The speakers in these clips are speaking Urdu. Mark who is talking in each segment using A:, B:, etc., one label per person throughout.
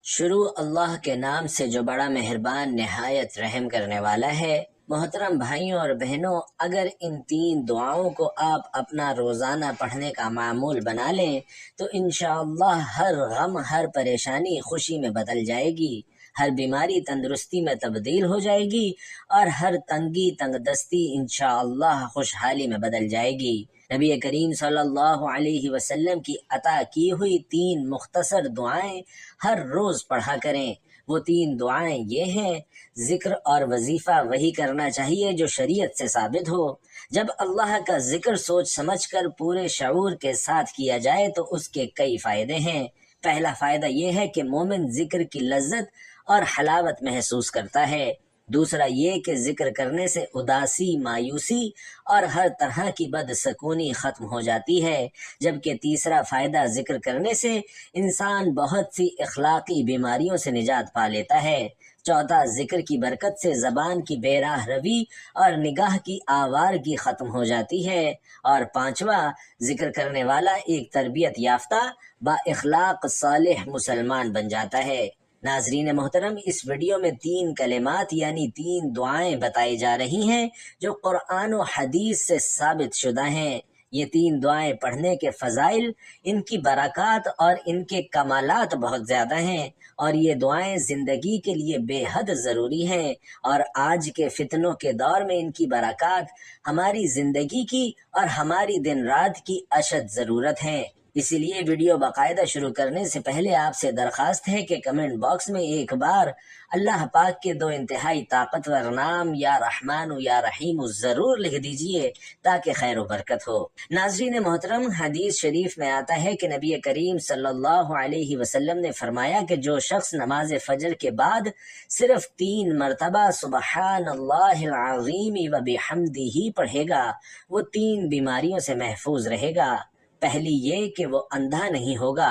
A: شروع اللہ کے نام سے جو بڑا مہربان نہایت رحم کرنے والا ہے۔ محترم بھائیوں اور بہنوں، اگر ان تین دعاؤں کو آپ اپنا روزانہ پڑھنے کا معمول بنا لیں تو انشاءاللہ ہر غم، ہر پریشانی خوشی میں بدل جائے گی، ہر بیماری تندرستی میں تبدیل ہو جائے گی اور ہر تنگی تنگ دستی انشاءاللہ خوشحالی میں بدل جائے گی۔ نبی کریم صلی اللہ علیہ وسلم کی عطا کی ہوئی تین مختصر دعائیں ہر روز پڑھا کریں۔ وہ تین دعائیں یہ ہیں: ذکر اور وظیفہ وہی کرنا چاہیے جو شریعت سے ثابت ہو۔ جب اللہ کا ذکر سوچ سمجھ کر پورے شعور کے ساتھ کیا جائے تو اس کے کئی فائدے ہیں۔ پہلا فائدہ یہ ہے کہ مومن ذکر کی لذت اور حلاوت محسوس کرتا ہے۔ دوسرا یہ کہ ذکر کرنے سے اداسی، مایوسی اور ہر طرح کی بدسکونی ختم ہو جاتی ہے، جبکہ تیسرا فائدہ ذکر کرنے سے انسان بہت سی اخلاقی بیماریوں سے نجات پا لیتا ہے۔ چوتھا، ذکر کی برکت سے زبان کی بے راہ روی اور نگاہ کی آوارگی ختم ہو جاتی ہے۔ اور پانچواں، ذکر کرنے والا ایک تربیت یافتہ با اخلاق صالح مسلمان بن جاتا ہے۔ ناظرین محترم، اس ویڈیو میں تین کلمات یعنی تین دعائیں بتائی جا رہی ہیں جو قرآن و حدیث سے ثابت شدہ ہیں۔ یہ تین دعائیں پڑھنے کے فضائل، ان کی برکات اور ان کے کمالات بہت زیادہ ہیں، اور یہ دعائیں زندگی کے لیے بے حد ضروری ہیں، اور آج کے فتنوں کے دور میں ان کی برکات ہماری زندگی کی اور ہماری دن رات کی اشد ضرورت ہیں۔ اسی لیے ویڈیو باقاعدہ شروع کرنے سے پہلے آپ سے درخواست ہے کہ کمنٹ باکس میں ایک بار اللہ پاک کے دو انتہائی طاقتور نام یا رحمان و یا رحیم ضرور لکھ دیجئے تاکہ خیر و برکت ہو۔ ناظرین محترم، حدیث شریف میں آتا ہے کہ نبی کریم صلی اللہ علیہ وسلم نے فرمایا کہ جو شخص نماز فجر کے بعد صرف 3 مرتبہ سبحان اللہ العظیم و بحمدہ پڑھے گا، وہ 3 بیماریوں سے محفوظ رہے گا۔ پہلی یہ کہ وہ اندھا نہیں ہوگا،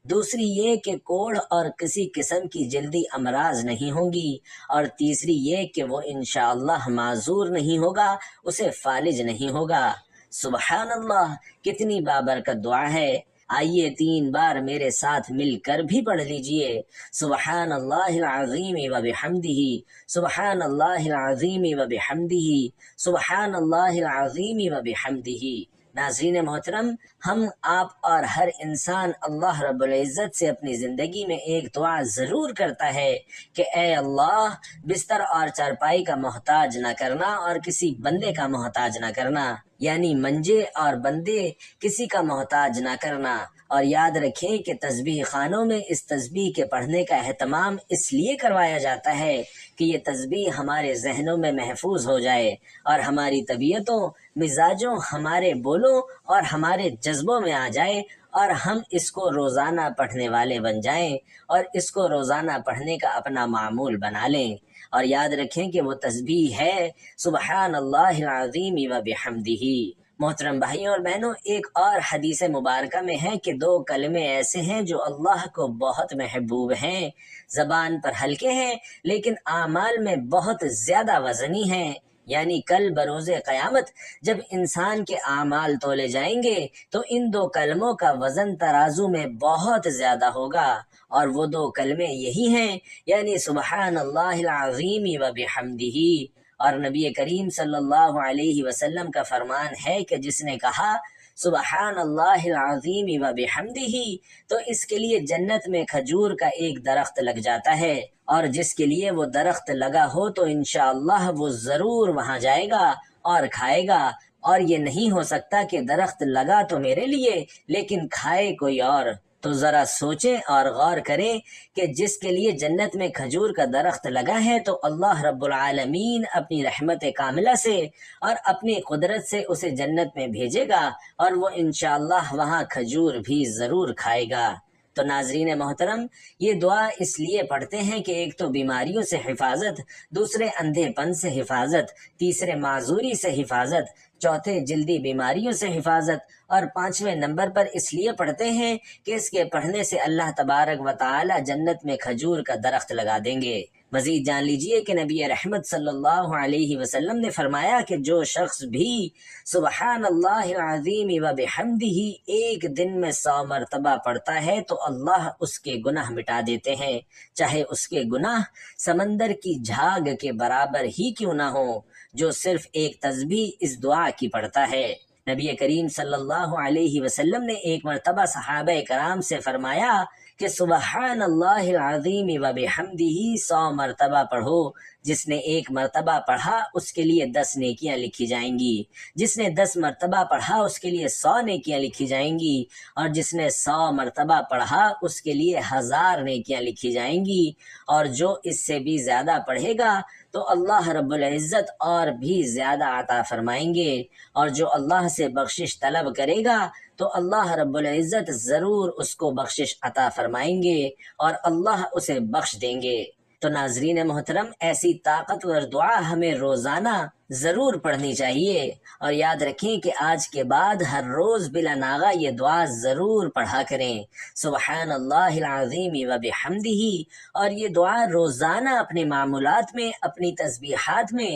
A: دوسری یہ کہ کوڑھ اور کسی قسم کی جلدی امراض نہیں ہوں گی، اور تیسری یہ کہ وہ انشاءاللہ معذور نہیں ہوگا، اسے فالج نہیں ہوگا۔ سبحان اللہ، کتنی بابرکت دعا ہے۔ آئیے 3 بار میرے ساتھ مل کر بھی پڑھ لیجئے۔ سبحان اللہ العظیم و بحمدہ، سبحان اللہ العظیم و بحمدہ، سبحان اللہ العظیم و بحمدہ۔ ناظرین محترم، ہم، آپ اور ہر انسان اللہ رب العزت سے اپنی زندگی میں ایک دعا ضرور کرتا ہے کہ اے اللہ، بستر اور چارپائی کا محتاج نہ کرنا اور کسی بندے کا محتاج نہ کرنا، یعنی منجے اور بندے کسی کا محتاج نہ کرنا۔ اور یاد رکھیں کہ تسبیح خانوں میں اس تسبیح کے پڑھنے کا اہتمام اس لیے کروایا جاتا ہے کہ یہ تسبیح ہمارے ذہنوں میں محفوظ ہو جائے اور ہماری طبیعتوں، مزاجوں، ہمارے بولوں اور ہمارے جذبوں میں آ جائے، اور ہم اس کو روزانہ پڑھنے والے بن جائیں اور اس کو روزانہ پڑھنے کا اپنا معمول بنا لیں۔ اور یاد رکھیں کہ وہ تسبیح ہے سبحان اللہ العظیم و بحمدہ۔ محترم بھائیوں اور بہنوں، ایک اور حدیث مبارکہ میں ہے کہ 2 کلمے ایسے ہیں جو اللہ کو بہت محبوب ہیں، زبان پر ہلکے ہیں لیکن اعمال میں بہت زیادہ وزنی ہیں۔ یعنی کل بروز قیامت جب انسان کے اعمال تولے جائیں گے تو ان 2 کلموں کا وزن ترازو میں بہت زیادہ ہوگا، اور وہ 2 کلمے یہی ہیں، یعنی سبحان اللہ العظیم و بحمدہ۔ اور نبی کریم صلی اللہ علیہ وسلم کا فرمان ہے کہ جس نے کہا سبحان اللہ العظیم و بحمدہ تو اس کے لیے جنت میں کھجور کا ایک درخت لگ جاتا ہے، اور جس کے لیے وہ درخت لگا ہو تو انشاءاللہ وہ ضرور وہاں جائے گا اور کھائے گا۔ اور یہ نہیں ہو سکتا کہ درخت لگا تو میرے لیے لیکن کھائے کوئی اور۔ تو ذرا سوچیں اور غور کریں کہ جس کے لیے جنت میں کھجور کا درخت لگا ہے تو اللہ رب العالمین اپنی رحمت کاملہ سے اور اپنی قدرت سے اسے جنت میں بھیجے گا، اور وہ انشاءاللہ وہاں کھجور بھی ضرور کھائے گا۔ تو ناظرین محترم، یہ دعا اس لیے پڑھتے ہیں کہ ایک تو بیماریوں سے حفاظت، دوسرے اندھے پن سے حفاظت، تیسرے معذوری سے حفاظت، چوتھے جلدی بیماریوں سے حفاظت، اور 5ویں نمبر پر اس لیے پڑھتے ہیں کہ اس کے پڑھنے سے اللہ تبارک و تعالی جنت میں کھجور کا درخت لگا دیں گے۔ مزید جان لیجئے کہ نبی رحمت صلی اللہ علیہ وسلم نے فرمایا کہ جو شخص بھی سبحان اللہ العظیم و بحمدہ ایک دن میں 100 مرتبہ پڑھتا ہے تو اللہ اس کے گناہ مٹا دیتے ہیں، چاہے اس کے گناہ سمندر کی جھاگ کے برابر ہی کیوں نہ ہو، جو صرف ایک تسبیح اس دعا کی پڑھتا ہے۔ نبی کریم صلی اللہ علیہ وسلم نے ایک مرتبہ صحابہ کرام سے فرمایا کہ سبحان اللہ العظیم و بحمدہ 100 مرتبہ پڑھو، جس نے ایک مرتبہ پڑھا اس کے لیے 10 نیکیاں لکھی جائیں گی، جس نے 10 مرتبہ پڑھا اس کے لیے 100 نیکیاں لکھی جائیں گی، اور جس نے 100 مرتبہ پڑھا اس کے لیے 1000 نیکیاں لکھی جائیں گی، اور جو اس سے بھی زیادہ پڑھے گا تو اللہ رب العزت اور بھی زیادہ عطا فرمائیں گے، اور جو اللہ سے بخشش طلب کرے گا تو اللہ رب العزت ضرور اس کو بخشش عطا فرمائیں گے اور اللہ اسے بخش دیں گے۔ تو ناظرین محترم، ایسی طاقتور دعا ہمیں روزانہ ضرور پڑھنی چاہیے، اور یاد رکھیں کہ آج کے بعد ہر روز بلا ناغہ یہ دعا ضرور پڑھا کریں، سبحان اللہ العظیم و بحمدہ، اور یہ دعا روزانہ اپنے معمولات میں، اپنی تسبیحات میں،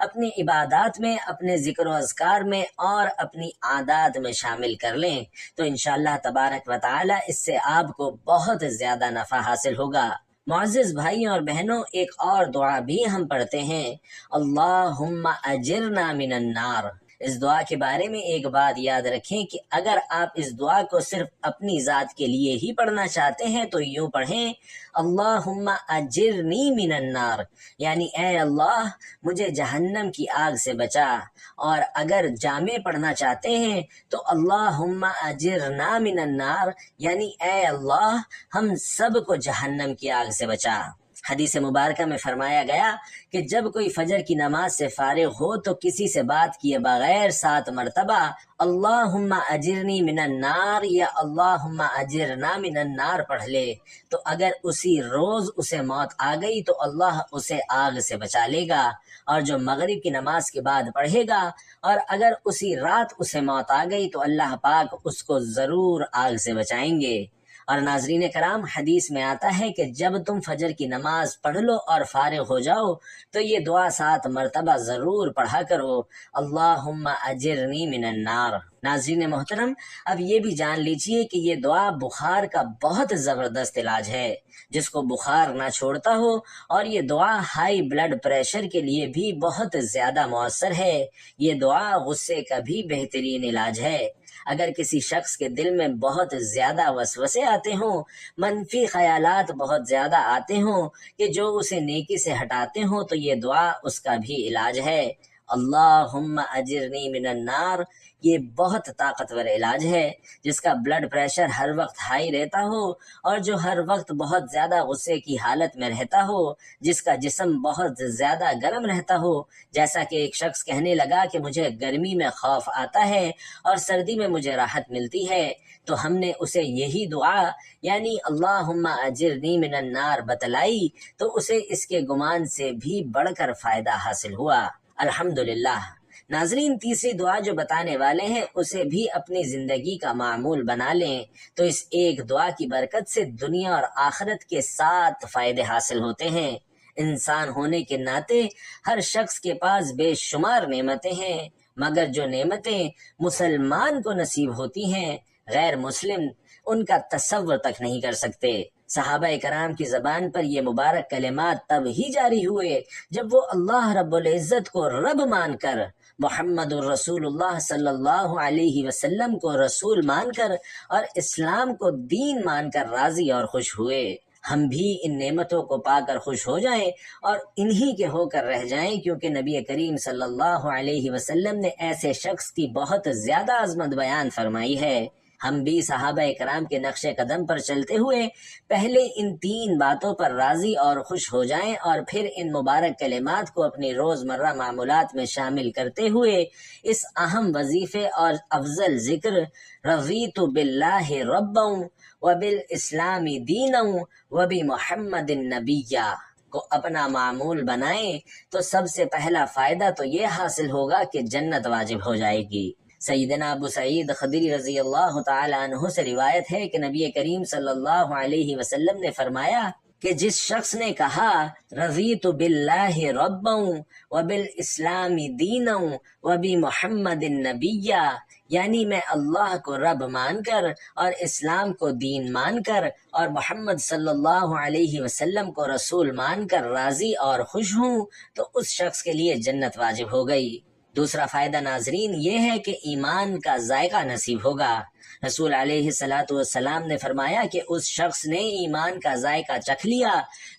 A: اپنی عبادات میں، اپنے ذکر و اذکار میں اور اپنی عادات میں شامل کر لیں، تو انشاءاللہ تبارک و تعالی اس سے آپ کو بہت زیادہ نفع حاصل ہوگا۔ معزز بھائیوں اور بہنوں، ایک اور دعا بھی ہم پڑھتے ہیں، اللہم اجرنا من النار۔ اس دعا کے بارے میں ایک بات یاد رکھیں کہ اگر آپ اس دعا کو صرف اپنی ذات کے لیے ہی پڑھنا چاہتے ہیں تو یوں پڑھیں، اللہم اجرنی من النار، یعنی اے اللہ مجھے جہنم کی آگ سے بچا، اور اگر جامع پڑھنا چاہتے ہیں تو اللہم اجرنا من النار، یعنی اے اللہ ہم سب کو جہنم کی آگ سے بچا۔ حدیث مبارکہ میں فرمایا گیا کہ جب کوئی فجر کی نماز سے فارغ ہو تو کسی سے بات کیے بغیر 7 مرتبہ اللہم اجرنی من النار یا اللہم اجرنا من النار پڑھ لے، تو اگر اسی روز اسے موت آ گئی تو اللہ اسے آگ سے بچا لے گا، اور جو مغرب کی نماز کے بعد پڑھے گا اور اگر اسی رات اسے موت آ گئی تو اللہ پاک اس کو ضرور آگ سے بچائیں گے۔ اور ناظرین کرام، حدیث میں آتا ہے کہ جب تم فجر کی نماز پڑھ لو اور فارغ ہو جاؤ تو یہ دعا 7 مرتبہ ضرور پڑھا کرو، اللہم اجرنی من النار۔ ناظرین محترم، اب یہ بھی جان لیجئے کہ یہ دعا بخار کا بہت زبردست علاج ہے، جس کو بخار نہ چھوڑتا ہو، اور یہ دعا ہائی بلڈ پریشر کے لیے بھی بہت زیادہ مؤثر ہے۔ یہ دعا غصے کا بھی بہترین علاج ہے۔ اگر کسی شخص کے دل میں بہت زیادہ وسوسے آتے ہوں، منفی خیالات بہت زیادہ آتے ہوں کہ جو اسے نیکی سے ہٹاتے ہوں، تو یہ دعا اس کا بھی علاج ہے، اللہم اجرنی من النار۔ یہ بہت طاقتور علاج ہے، جس کا بلڈ پریشر ہر وقت ہائی رہتا ہو، اور جو ہر وقت بہت زیادہ غصے کی حالت میں رہتا ہو، جس کا جسم بہت زیادہ گرم رہتا ہو، جیسا کہ ایک شخص کہنے لگا کہ مجھے گرمی میں خوف آتا ہے اور سردی میں مجھے راحت ملتی ہے، تو ہم نے اسے یہی دعا یعنی اللہم اجرنی من النار بتلائی، تو اسے اس کے گمان سے بھی بڑھ کر فائدہ حاصل ہوا، الحمدللہ۔ ناظرین، تیسری دعا جو بتانے والے ہیں اسے بھی اپنی زندگی کا معمول بنا لیں، تو اس ایک دعا کی برکت سے دنیا اور آخرت کے 7 فائدے حاصل ہوتے ہیں۔ انسان ہونے کے ناطے ہر شخص کے پاس بے شمار نعمتیں ہیں، مگر جو نعمتیں مسلمان کو نصیب ہوتی ہیں، غیر مسلم ان کا تصور تک نہیں کر سکتے۔ صحابہ کرام کی زبان پر یہ مبارک کلمات تب ہی جاری ہوئے جب وہ اللہ رب العزت کو رب مان کر، محمد الرسول اللہ صلی اللہ علیہ وسلم کو رسول مان کر اور اسلام کو دین مان کر راضی اور خوش ہوئے۔ ہم بھی ان نعمتوں کو پا کر خوش ہو جائیں اور انہی کے ہو کر رہ جائیں، کیونکہ نبی کریم صلی اللہ علیہ وسلم نے ایسے شخص کی بہت زیادہ عظمت بیان فرمائی ہے۔ ہم بھی صحابہ کرام کے نقش قدم پر چلتے ہوئے پہلے ان 3 باتوں پر راضی اور خوش ہو جائیں، اور پھر ان مبارک کلمات کو اپنی روزمرہ معمولات میں شامل کرتے ہوئے اس اہم وظیفے اور افضل ذکر رضیت باللہ ربا وبالاسلام دینا وبمحمد نبیا کو اپنا معمول بنائیں، تو سب سے پہلا فائدہ تو یہ حاصل ہوگا کہ جنت واجب ہو جائے گی۔ سیدنا ابو سعید خدری رضی اللہ تعالی عنہ سے روایت ہے کہ نبی کریم صلی اللہ علیہ وسلم نے فرمایا کہ جس شخص نے کہا رضیت باللہ ربا وبالاسلام دینا وبمحمد نبیا، یعنی میں اللہ کو رب مان کر اور اسلام کو دین مان کر اور محمد صلی اللہ علیہ وسلم کو رسول مان کر راضی اور خوش ہوں، تو اس شخص کے لیے جنت واجب ہو گئی۔ دوسرا فائدہ ناظرین یہ ہے کہ ایمان کا ذائقہ نصیب ہوگا۔ رسول علیہ والسلام نے فرمایا کہ اس شخص نے ایمان کا ذائقہ چکھ لیا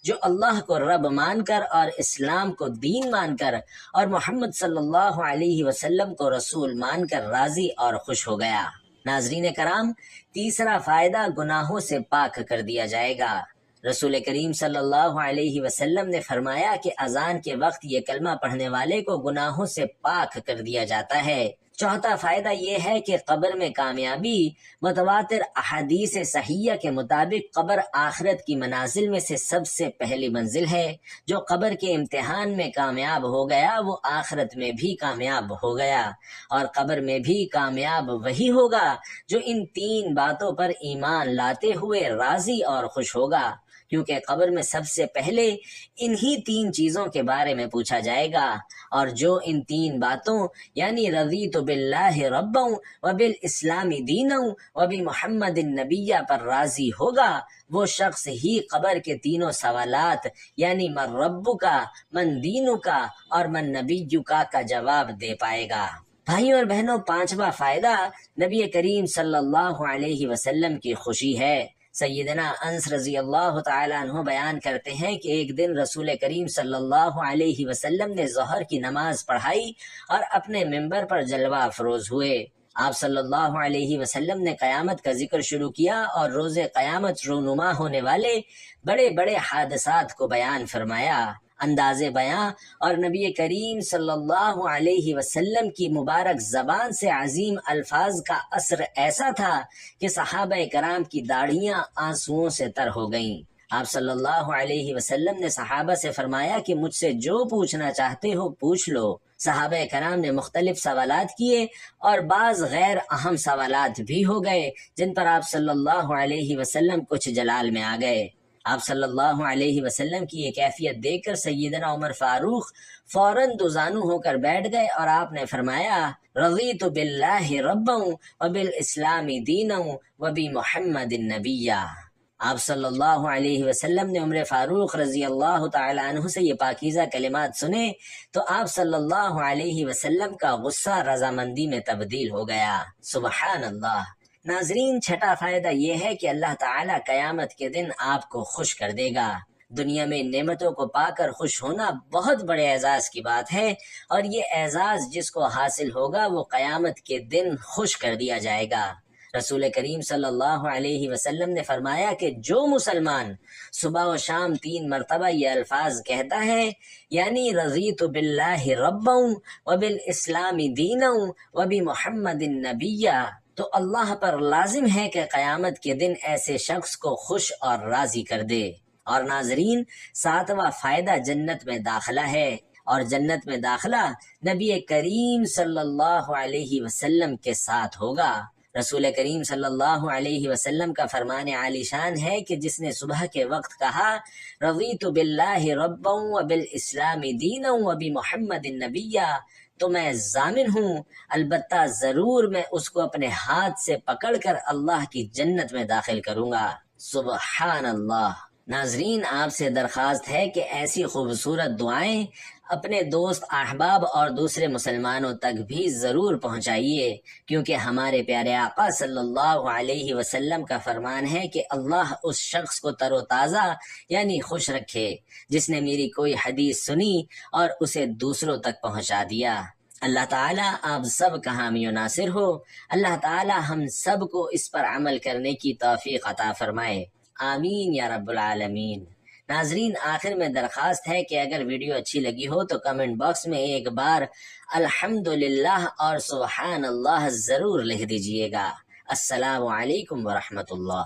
A: جو اللہ کو رب مان کر اور اسلام کو دین مان کر اور محمد صلی اللہ علیہ وسلم کو رسول مان کر راضی اور خوش ہو گیا۔ ناظرین کرام، تیسرا فائدہ گناہوں سے پاک کر دیا جائے گا۔ رسول کریم صلی اللہ علیہ وسلم نے فرمایا کہ اذان کے وقت یہ کلمہ پڑھنے والے کو گناہوں سے پاک کر دیا جاتا ہے۔ چوتھا فائدہ یہ ہے کہ قبر میں کامیابی۔ متواتر احادیث صحیحہ کے مطابق قبر آخرت کی منازل میں سے سب سے پہلی منزل ہے۔ جو قبر کے امتحان میں کامیاب ہو گیا وہ آخرت میں بھی کامیاب ہو گیا، اور قبر میں بھی کامیاب وہی ہوگا جو ان تین باتوں پر ایمان لاتے ہوئے راضی اور خوش ہوگا، کیونکہ قبر میں سب سے پہلے انہی تین چیزوں کے بارے میں پوچھا جائے گا، اور جو ان تین باتوں یعنی رضیت باللہ ربا وبالاسلام دینا وبمحمد نبیہ پر راضی ہوگا، وہ شخص ہی قبر کے تینوں سوالات یعنی من ربک، من دینک اور من نبیک کا جواب دے پائے گا۔ بھائیوں اور بہنوں، پانچواں فائدہ نبی کریم صلی اللہ علیہ وسلم کی خوشی ہے۔ سیدنا انس رضی اللہ تعالیٰ عنہ بیان کرتے ہیں کہ ایک دن رسول کریم صلی اللہ علیہ وسلم نے ظہر کی نماز پڑھائی اور اپنے ممبر پر جلوہ افروز ہوئے۔ آپ صلی اللہ علیہ وسلم نے قیامت کا ذکر شروع کیا اور روز قیامت رونما ہونے والے بڑے بڑے حادثات کو بیان فرمایا۔ انداز بیاں اور نبی کریم صلی اللہ علیہ وسلم کی مبارک زبان سے عظیم الفاظ کا اثر ایسا تھا کہ صحابہ کرام کی داڑھیاں آنسوؤں سے تر ہو گئیں۔ آپ صلی اللہ علیہ وسلم نے صحابہ سے فرمایا کہ مجھ سے جو پوچھنا چاہتے ہو پوچھ لو۔ صحابہ کرام نے مختلف سوالات کیے اور بعض غیر اہم سوالات بھی ہو گئے جن پر آپ صلی اللہ علیہ وسلم کچھ جلال میں آ گئے۔ آپ صلی اللہ علیہ وسلم کی یہ کیفیت دیکھ کر سیدنا عمر فاروق فوراً دوزانو ہو کر بیٹھ گئے اور آپ نے فرمایا رضیت باللہ ربا وبالاسلام دینا وبمحمد نبیہ۔ آپ صلی اللہ علیہ وسلم نے عمر فاروق رضی اللہ تعالیٰ عنہ سے یہ پاکیزہ کلمات سنے تو آپ صلی اللہ علیہ وسلم کا غصہ رضامندی میں تبدیل ہو گیا۔ سبحان اللہ۔ ناظرین، چھٹا فائدہ یہ ہے کہ اللہ تعالیٰ قیامت کے دن آپ کو خوش کر دے گا۔ دنیا میں نعمتوں کو پا کر خوش ہونا بہت بڑے اعزاز کی بات ہے، اور یہ اعزاز جس کو حاصل ہوگا وہ قیامت کے دن خوش کر دیا جائے گا۔ رسول کریم صلی اللہ علیہ وسلم نے فرمایا کہ جو مسلمان صبح و شام 3 مرتبہ یہ الفاظ کہتا ہے یعنی رضیت باللہ ربا وبالاسلام دینا وبمحمد نبیہ، تو اللہ پر لازم ہے کہ قیامت کے دن ایسے شخص کو خوش اور راضی کر دے۔ اور ناظرین، 7واں فائدہ جنت میں داخلہ ہے، اور جنت میں داخلہ نبی کریم صلی اللہ علیہ وسلم کے ساتھ ہوگا۔ رسول کریم صلی اللہ علیہ وسلم کا فرمان عالی شان ہے کہ جس نے صبح کے وقت کہا رضیت باللہ ربا وبالاسلام دینا وبمحمد نبیہ، تو میں ضامن ہوں، البتہ ضرور میں اس کو اپنے ہاتھ سے پکڑ کر اللہ کی جنت میں داخل کروں گا۔ سبحان اللہ۔ ناظرین، آپ سے درخواست ہے کہ ایسی خوبصورت دعائیں اپنے دوست احباب اور دوسرے مسلمانوں تک بھی ضرور پہنچائیے، کیونکہ ہمارے پیارے آقا صلی اللہ علیہ وسلم کا فرمان ہے کہ اللہ اس شخص کو تر و تازہ یعنی خوش رکھے جس نے میری کوئی حدیث سنی اور اسے دوسروں تک پہنچا دیا۔ اللہ تعالیٰ آپ سب کا حامی و ناصر ہو۔ اللہ تعالیٰ ہم سب کو اس پر عمل کرنے کی توفیق عطا فرمائے، آمین یا رب العالمین۔ ناظرین، آخر میں درخواست ہے کہ اگر ویڈیو اچھی لگی ہو تو کمنٹ باکس میں ایک بار الحمدللہ اور سبحان اللہ ضرور لکھ دیجئے گا۔ السلام علیکم ورحمۃ اللہ۔